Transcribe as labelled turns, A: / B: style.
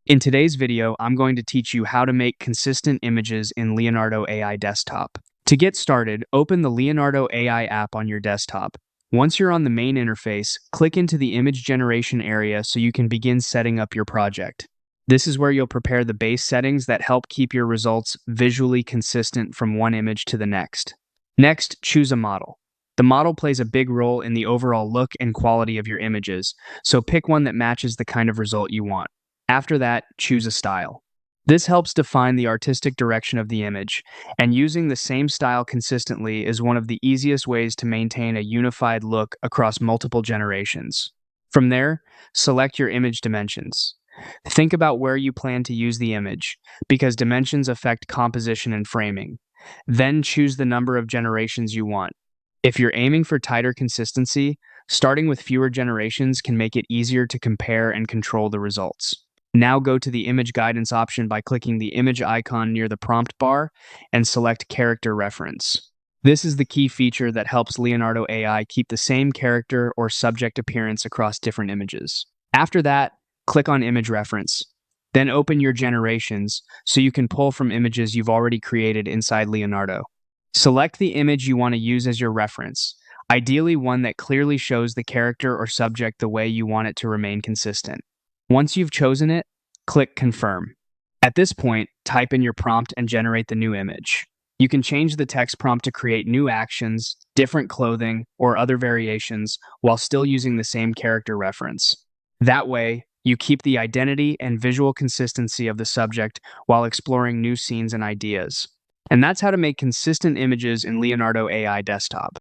A: In today's video, I'm going to teach you how to make consistent images in Leonardo AI Desktop. To get started, open the Leonardo AI app on your desktop. Once you're on the main interface, click into the image generation area so you can begin setting up your project. This is where you'll prepare the base settings that help keep your results visually consistent from one image to the next. Next, choose a model. The model plays a big role in the overall look and quality of your images, so pick one that matches the kind of result you want. After that, choose a style. This helps define the artistic direction of the image, and using the same style consistently is one of the easiest ways to maintain a unified look across multiple generations. From there, select your image dimensions. Think about where you plan to use the image, because dimensions affect composition and framing. Then choose the number of generations you want. If you're aiming for tighter consistency, starting with fewer generations can make it easier to compare and control the results. Now go to the image guidance option by clicking the image icon near the prompt bar and select character reference. This is the key feature that helps Leonardo AI keep the same character or subject appearance across different images. After that, click on image reference. Then open your generations so you can pull from images you've already created inside Leonardo. Select the image you want to use as your reference, ideally one that clearly shows the character or subject the way you want it to remain consistent. Once you've chosen it, click Confirm. At this point, type in your prompt and generate the new image. You can change the text prompt to create new actions, different clothing, or other variations while still using the same character reference. That way, you keep the identity and visual consistency of the subject while exploring new scenes and ideas. And that's how to make consistent images in Leonardo AI Desktop.